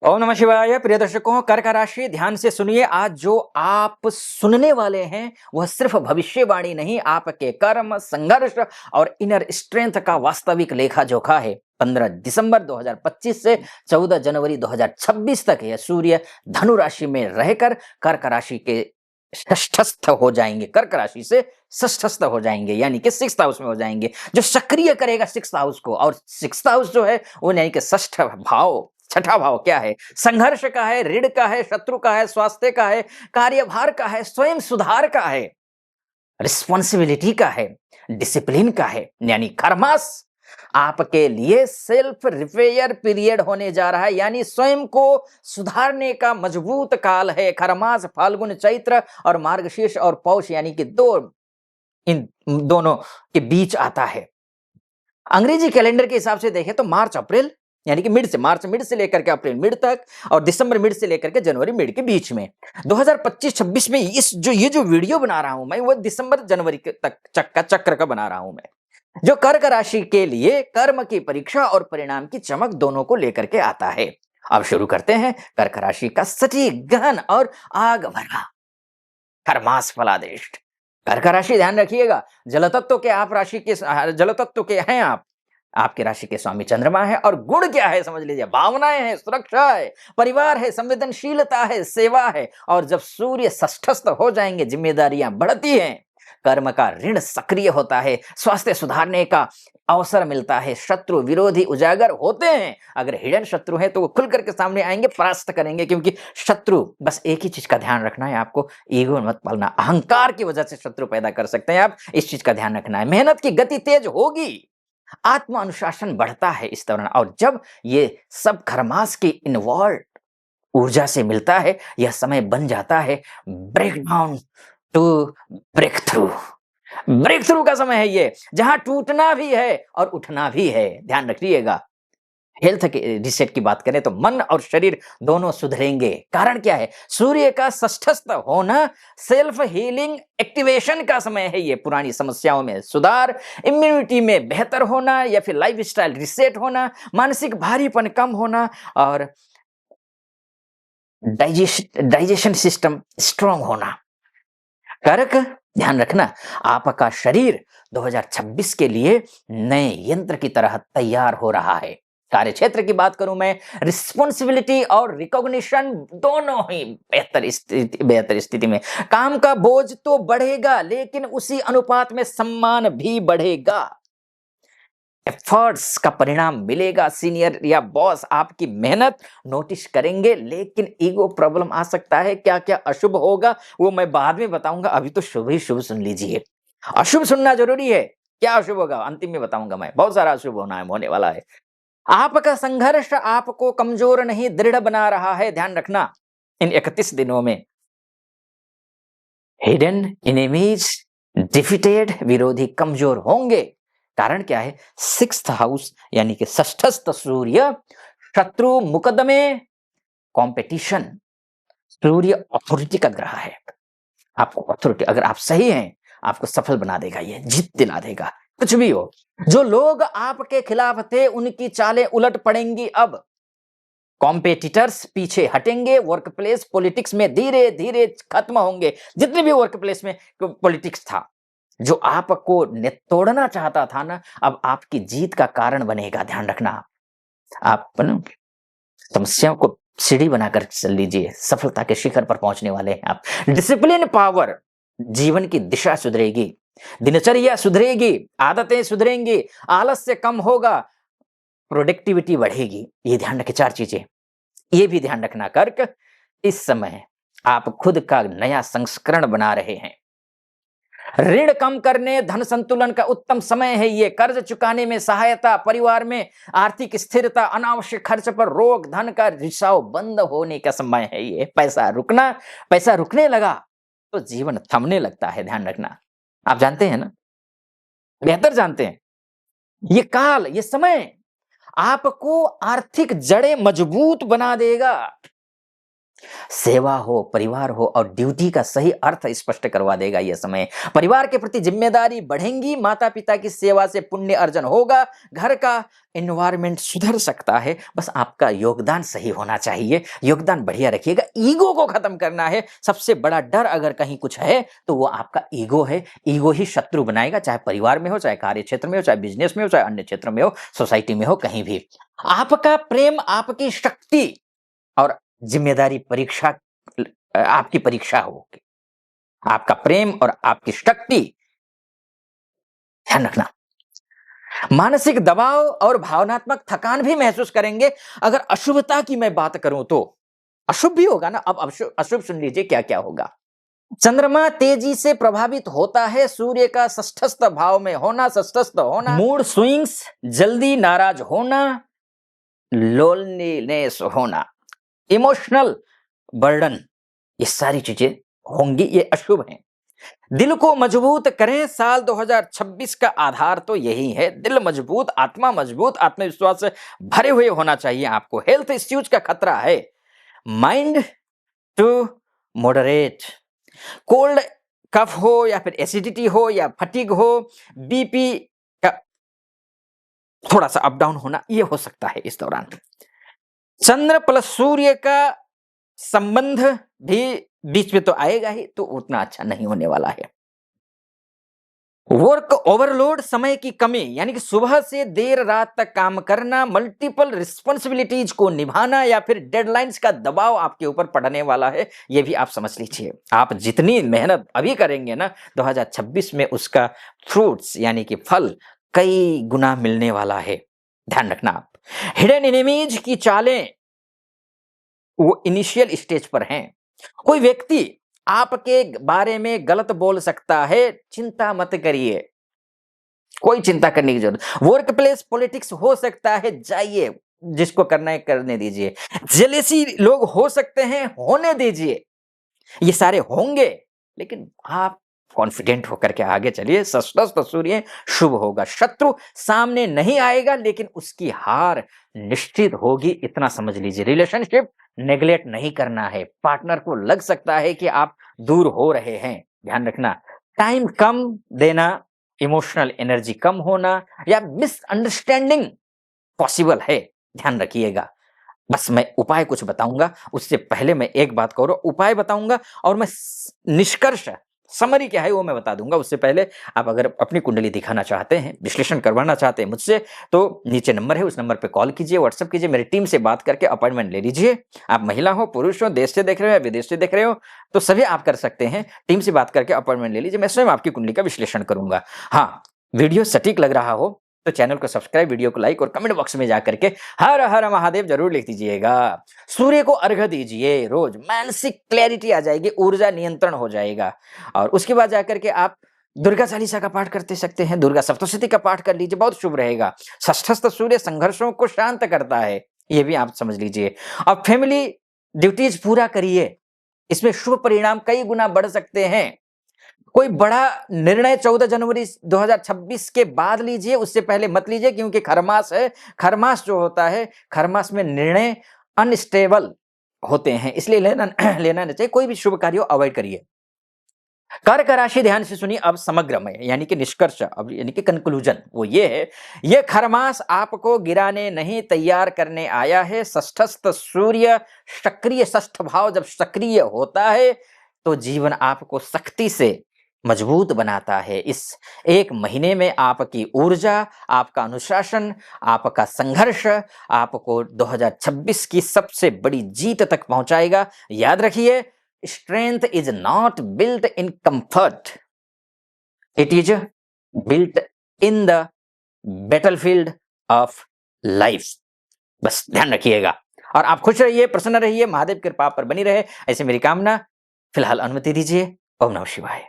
ओम नमः शिवाय। प्रिय दर्शकों, कर्क राशि ध्यान से सुनिए। आज जो आप सुनने वाले हैं वह सिर्फ भविष्यवाणी नहीं, आपके कर्म, संघर्ष और इनर स्ट्रेंथ का वास्तविक लेखा जोखा है। 15 दिसंबर 2025 से 14 जनवरी 2026 तक यह सूर्य धनु राशि में रहकर कर्क राशि के षष्ठस्थ हो जाएंगे। कर्क राशि से षष्ठस्थ हो जाएंगे यानी कि सिक्स्थ हाउस में हो जाएंगे, जो सक्रिय करेगा सिक्स्थ हाउस को। और सिक्स्थ हाउस जो है वो यानी कि षष्ठ भाव, छठा भाव क्या है? संघर्ष का है, ऋण का है, शत्रु का है, स्वास्थ्य का है, कार्यभार का है, स्वयं सुधार का है, रिस्पॉन्सिबिलिटी का है, डिसिप्लिन का है। यानी खरमास आपके लिए सेल्फ रिपेयर पीरियड होने जा रहा है, यानी स्वयं को सुधारने का मजबूत काल है। खरमास फाल्गुन चैत्र और मार्गशीर्ष और पौष यानी कि इन दोनों के बीच आता है। अंग्रेजी कैलेंडर के हिसाब से देखें तो मार्च अप्रैल यानी कि मार्च मिड से लेकर के अप्रैल मिड तक और दिसंबर मिड से लेकर के जनवरी मिड के बीच में 2025-26 में ये जो वीडियो बना रहा हूं मैं, वो दिसंबर जनवरी तक चक्र का बना रहा हूं मैं, जो कर्क राशि के लिए कर्म की परीक्षा और परिणाम की चमक दोनों को लेकर के आता है। अब शुरू करते हैं कर्क राशि का सटीक, गहन और आग भरा खरमास फलादेश। कर्क राशि ध्यान रखिएगा, जलतत्व के आप राशि के जलतत्व के हैं आप। आपकी राशि के स्वामी चंद्रमा है और गुण क्या है समझ लीजिए। भावनाएं हैं, सुरक्षा है, परिवार है, संवेदनशीलता है, सेवा है। और जब सूर्य षष्ठस्थ हो जाएंगे जिम्मेदारियां बढ़ती हैं, कर्म का ऋण सक्रिय होता है, स्वास्थ्य सुधारने का अवसर मिलता है, शत्रु विरोधी उजागर होते हैं। अगर हिडन शत्रु है तो वो खुल करके सामने आएंगे, परास्त करेंगे। क्योंकि शत्रु, बस एक ही चीज का ध्यान रखना है आपको, ईगो मत पालना। अहंकार की वजह से शत्रु पैदा कर सकते हैं आप, इस चीज का ध्यान रखना है। मेहनत की गति तेज होगी, आत्म अनुशासन बढ़ता है इस दौरान। और जब ये सब खरमास की इन्वॉल्व ऊर्जा से मिलता है, यह समय बन जाता है breakdown to breakthrough. Breakthrough का समय है ये, जहां टूटना भी है और उठना भी है। ध्यान रखिएगा। हेल्थ के रिसेट की बात करें तो मन और शरीर दोनों सुधरेंगे। कारण क्या है? सूर्य का षष्ठस्थ होना सेल्फ हीलिंग एक्टिवेशन का समय है। ये पुरानी समस्याओं में सुधार, इम्यूनिटी में बेहतर होना या फिर लाइफ स्टाइल रिसेट होना, मानसिक भारीपन कम होना और डाइजेशन सिस्टम स्ट्रांग होना। कर्क, ध्यान रखना, आपका शरीर 2026 के लिए नए यंत्र की तरह तैयार हो रहा है। कार्यक्षेत्र की बात करूं मैं, रिस्पॉन्सिबिलिटी और रिकॉग्निशन दोनों ही बेहतर स्थिति में। काम का बोझ तो बढ़ेगा, लेकिन उसी अनुपात में सम्मान भी बढ़ेगा। एफर्ट्स का परिणाम मिलेगा। सीनियर या बॉस आपकी मेहनत नोटिस करेंगे, लेकिन ईगो प्रॉब्लम आ सकता है। क्या क्या अशुभ होगा वो मैं बाद में बताऊंगा, अभी तो शुभ ही शुभ सुन लीजिए। अशुभ सुनना जरूरी है। क्या अशुभ होगा अंतिम में बताऊंगा मैं, बहुत सारा अशुभ होने वाला है। आपका संघर्ष आपको कमजोर नहीं दृढ़ बना रहा है, ध्यान रखना। इन 31 दिनों में हिडन एनिमीज डिफीटेड, विरोधी कमजोर होंगे। कारण क्या है? सिक्स्थ हाउस यानी कि षष्ठस्थ सूर्य, शत्रु, मुकदमे, कंपटीशन। सूर्य अथॉरिटी का ग्रह है। आपको अथॉरिटी, अगर आप सही हैं, आपको सफल बना देगा, ये जीत दिला देगा। कुछ भी हो, जो लोग आपके खिलाफ थे उनकी चालें उलट पड़ेंगी। अब कॉम्पिटिटर्स पीछे हटेंगे। वर्क प्लेस पॉलिटिक्स में धीरे धीरे खत्म होंगे। जितने भी वर्क प्लेस में पॉलिटिक्स था, जो आपको तोड़ना चाहता था ना, अब आपकी जीत का कारण बनेगा। ध्यान रखना, आप समस्याओं को सीढ़ी बनाकर चल लीजिए, सफलता के शिखर पर पहुंचने वाले हैं आप। डिसिप्लिन पावर, जीवन की दिशा सुधरेगी, दिनचर्या सुधरेगी, आदतें सुधरेंगी, आलस्य कम होगा, प्रोडक्टिविटी बढ़ेगी। ये ध्यान रखें, 4 चीजें ये भी ध्यान रखना। कर्क, इस समय आप खुद का नया संस्करण बना रहे हैं। ऋण कम करने, धन संतुलन का उत्तम समय है ये। कर्ज चुकाने में सहायता, परिवार में आर्थिक स्थिरता, अनावश्यक खर्च पर रोक, धन का रिसाव बंद होने का समय है ये। पैसा रुकने लगा तो जीवन थमने लगता है, ध्यान रखना। आप जानते हैं ना, बेहतर जानते हैं, ये काल, ये समय आपको आर्थिक जड़ें मजबूत बना देगा। सेवा हो, परिवार हो और ड्यूटी का सही अर्थ स्पष्ट करवा देगा यह समय। परिवार के प्रति जिम्मेदारी बढ़ेंगी, माता-पिता की सेवा से पुण्य अर्जन होगा, घर का एनवायरनमेंट सुधर सकता है, बस आपका योगदान सही होना चाहिए, योगदान बढ़िया रखिएगा, ईगो को खत्म करना है। सबसे बड़ा डर अगर कहीं कुछ है, तो वो आपका ईगो है। ईगो ही शत्रु बनाएगा, चाहे परिवार में हो, चाहे कार्य क्षेत्र में हो, चाहे बिज़नेस में हो, चाहे अन्य क्षेत्र में हो, सोसाइटी में हो, कहीं भी। आपका प्रेम, आपकी शक्ति और जिम्मेदारी परीक्षा आपकी परीक्षा होगी। आपका प्रेम और आपकी शक्ति, ध्यान रखना। मानसिक दबाव और भावनात्मक थकान भी महसूस करेंगे। अगर अशुभता की मैं बात करूं तो अशुभ भी होगा ना। अब अशुभ अशुभ सुन लीजिए क्या क्या होगा। चंद्रमा तेजी से प्रभावित होता है, सूर्य का षष्ठस्थ भाव में होना, षष्ठस्थ होना, मूड स्विंग्स, जल्दी नाराज होना, लोनलीनेस होना, इमोशनल बर्डन, ये सारी चीजें होंगी, ये अशुभ हैं। दिल को मजबूत करें, साल 2026 का आधार तो यही है। दिल मजबूत, आत्मा मजबूत, आत्मविश्वास से भरे हुए होना चाहिए आपको। हेल्थ इश्यूज का खतरा है। Mild to moderate, cold cough हो या फिर एसिडिटी हो या फटीग हो, बीपी का थोड़ा सा अप डाउन होना, ये हो सकता है इस दौरान। चंद्र प्लस सूर्य का संबंध भी बीच में तो आएगा ही, तो उतना अच्छा नहीं होने वाला है। वर्क ओवरलोड, समय की कमी, यानी कि सुबह से देर रात तक काम करना, मल्टीपल रिस्पॉन्सिबिलिटीज को निभाना या फिर डेडलाइंस का दबाव आपके ऊपर पड़ने वाला है, ये भी आप समझ लीजिए। आप जितनी मेहनत अभी करेंगे ना, 2026 में उसका फ्रूट्स यानी कि फल कई गुना मिलने वाला है, ध्यान रखना आप। हिडन एनिमीज की चालें वो इनिशियल स्टेज पर हैं। कोई व्यक्ति आपके बारे में गलत बोल सकता है, चिंता मत करिए, कोई चिंता करने की जरूरत। वर्क प्लेस पॉलिटिक्स हो सकता है, जाइए, जिसको करना है करने दीजिए। जेलेसी लोग हो सकते हैं, होने दीजिए, ये सारे होंगे, लेकिन आप कॉन्फिडेंट होकर के आगे चलिए। सशस्त्र सूर्य शुभ होगा। शत्रु सामने नहीं आएगा, लेकिन उसकी हार निश्चित होगी, इतना समझ लीजिए। रिलेशनशिप नेग्लेक्ट नहीं करना है। पार्टनर को लग सकता है कि आप दूर हो रहे हैं, ध्यान रखना। टाइम कम देना, इमोशनल एनर्जी कम होना या मिसअंडरस्टैंडिंग पॉसिबल है, ध्यान रखिएगा। बस मैं उपाय कुछ बताऊंगा, उससे पहले मैं एक बात करूँ, उपाय बताऊंगा और मैं निष्कर्ष समरी क्या है वो मैं बता दूंगा। उससे पहले आप अगर अपनी कुंडली दिखाना चाहते हैं, विश्लेषण करवाना चाहते हैं मुझसे, तो नीचे नंबर है, उस नंबर पे कॉल कीजिए, व्हाट्सएप कीजिए, मेरी टीम से बात करके अपॉइंटमेंट ले लीजिए। आप महिला हो, पुरुष हो, देश से देख रहे हो या विदेश से देख रहे हो, तो सभी आप कर सकते हैं। टीम से बात करके अपॉइंटमेंट ले लीजिए, मैं स्वयं आपकी कुंडली का विश्लेषण करूंगा। हाँ, वीडियो सटीक लग रहा हो तो चैनल को सब्सक्राइब, वीडियो को लाइक और कमेंट बॉक्स में जाकर के हर हर महादेव जरूर लिख दीजिएगा। सूर्य को अर्घ्य दीजिए रोज, मानसिक क्लैरिटी आ जाएगी, ऊर्जा नियंत्रण हो जाएगा। और उसके बाद जाकर के आप दुर्गा चालीसा का पाठ करते सकते हैं, दुर्गा सप्तशती का पाठ कर लीजिए, बहुत शुभ रहेगा। षष्ठस्थ सूर्य संघर्षों को शांत करता है, ये भी आप समझ लीजिए। और फैमिली ड्यूटीज पूरा करिए, इसमें शुभ परिणाम कई गुना बढ़ सकते हैं। कोई बड़ा निर्णय 14 जनवरी 2026 के बाद लीजिए, उससे पहले मत लीजिए, क्योंकि खरमास है। खरमास जो होता है, खरमास में निर्णय अनस्टेबल होते हैं, इसलिए लेना लेना नहीं चाहिए। कोई भी शुभ कार्य अवॉइड करिए। कर्क राशि ध्यान से सुनिए, अब समग्र में यानी कि निष्कर्ष, अब यानी कि कंक्लूजन वो ये है, ये खरमास आपको गिराने नहीं, तैयार करने आया है। षष्ठस्थ सूर्य सक्रिय, षष्ठ भाव जब सक्रिय होता है तो जीवन आपको सख्ती से मजबूत बनाता है। इस एक महीने में आपकी ऊर्जा, आपका अनुशासन, आपका संघर्ष आपको 2026 की सबसे बड़ी जीत तक पहुंचाएगा। याद रखिए, strength is not built in comfort, it is built in the battlefield of life। बस ध्यान रखिएगा और आप खुश रहिए, प्रसन्न रहिए, महादेव कृपा पर बनी रहे, ऐसे मेरी कामना। फिलहाल अनुमति दीजिए। ओम नमः शिवाय।